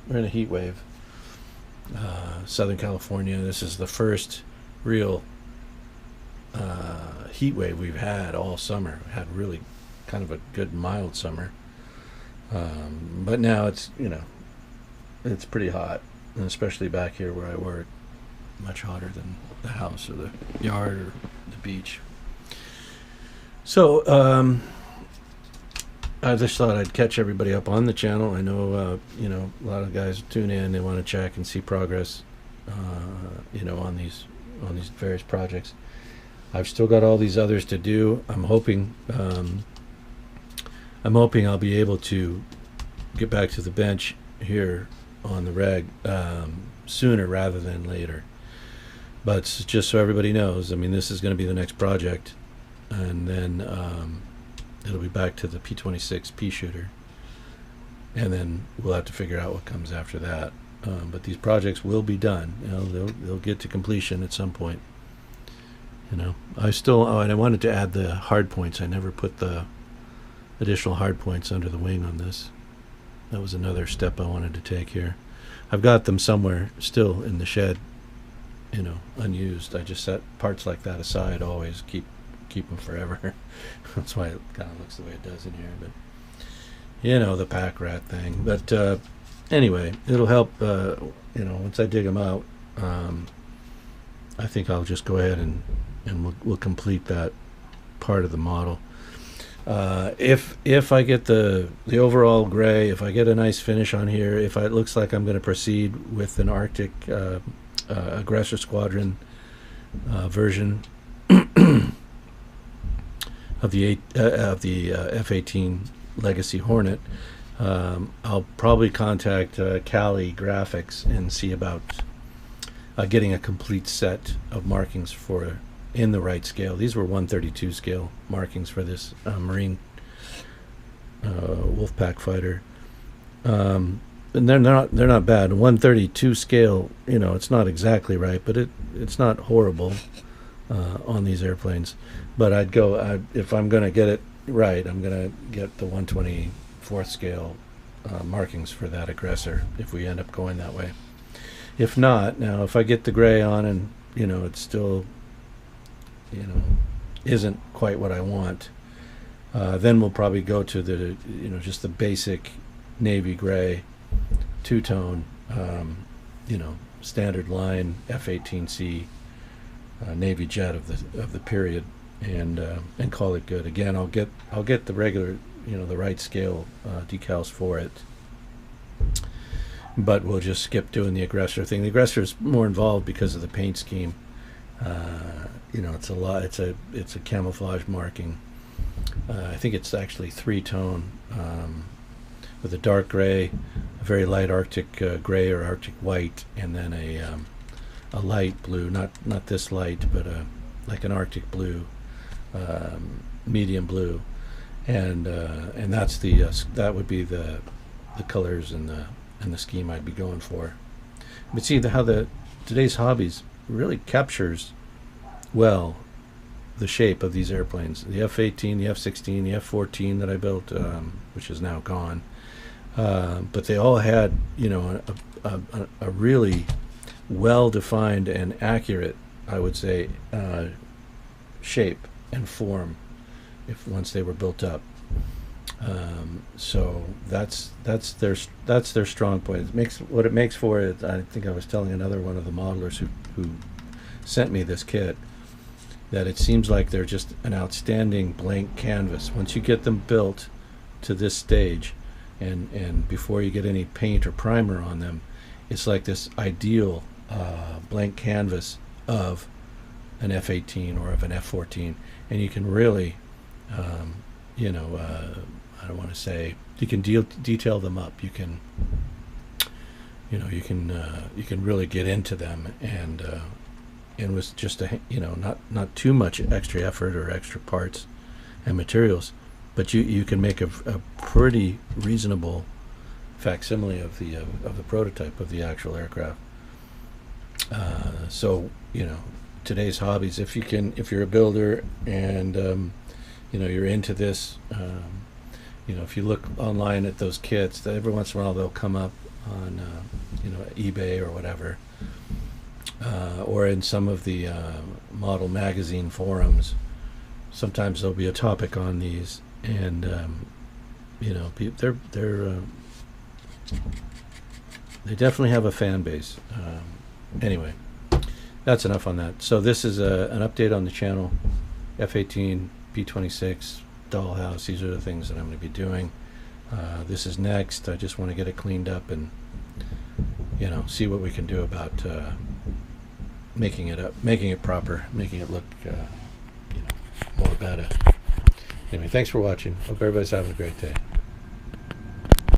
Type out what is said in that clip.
we're in a heat wave. Southern California. This is the first real heat wave we've had all summer. We had really kind of a good mild summer, but now it's it's pretty hot, and especially back here where I work, much hotter than the house or the yard or the beach. So I just thought I'd catch everybody up on the channel. I know a lot of guys tune in. They want to check and see progress, on these various projects. I've still got all these others to do. I'm hoping I'll be able to get back to the bench here on the reg sooner rather than later. But just so everybody knows, I mean, this is going to be the next project, and then it'll be back to the P26 pea shooter, and then we'll have to figure out what comes after that. But these projects will be done. They'll get to completion at some point. And I wanted to add the hard points. I never put the additional hard points under the wing on this. That was another step I wanted to take here. I've got them somewhere still in the shed, unused. I just set parts like that aside, always keep them forever. That's why it kind of looks the way it does in here. But the pack rat thing. But anyway, it'll help. Once I dig them out, I think I'll just go ahead and we'll complete that part of the model. If I get the overall gray, if I get a nice finish on here, if it looks like I'm going to proceed with an Arctic Aggressor Squadron version of the F-18 Legacy Hornet, I'll probably contact Cali Graphics and see about getting a complete set of markings in the right scale. These were 132 scale markings for this Marine Wolfpack fighter, and they're not bad. 132 scale, it's not exactly right, but it's not horrible on these airplanes. But if I'm going to get it right, I'm going to get the 124th scale markings for that Aggressor if we end up going that way. If not, now if I get the gray on and it's still isn't quite what I want, then we'll probably go to the just the basic navy gray two-tone standard line F-18C navy jet of the period, and call it good. Again, I'll get the regular the right scale decals for it, but we'll just skip doing the Aggressor thing. The Aggressor is more involved because of the paint scheme. It's a lot. It's a camouflage marking. I think it's actually three-tone with a dark gray, a very light Arctic gray or Arctic white, and then a light blue. Not this light, but like an Arctic blue, medium blue, and that's that would be the colors and the scheme I'd be going for. But see how today's Hobbies really captures well the shape of these airplanes. The F-18, the F-16, the F-14 that I built, which is now gone, but they all had a really well-defined and accurate, I would say, shape and form once they were built up. So that's their strong point. It makes for it. I think I was telling another one of the modelers who sent me this kit that it seems like they're just an outstanding blank canvas. Once you get them built to this stage, and before you get any paint or primer on them, it's like this ideal blank canvas of an F-18 or of an F-14, and you can really I don't want to say you can detail them up. You can you can really get into them, and with just not too much extra effort or extra parts and materials, but you can make a pretty reasonable facsimile of the prototype of the actual aircraft. So today's Hobbies, if you're a builder and you're into this, if you look online at those kits, every once in a while they'll come up on eBay or whatever, or in some of the model magazine forums. Sometimes there'll be a topic on these, and they definitely have a fan base. Anyway, that's enough on that. So this is an update on the channel. F-18, P-26, Dollhouse. These are the things that I'm going to be doing. This is next. I just want to get it cleaned up and see what we can do about making it proper, making it look more better. Anyway, thanks for watching. Hope everybody's having a great day.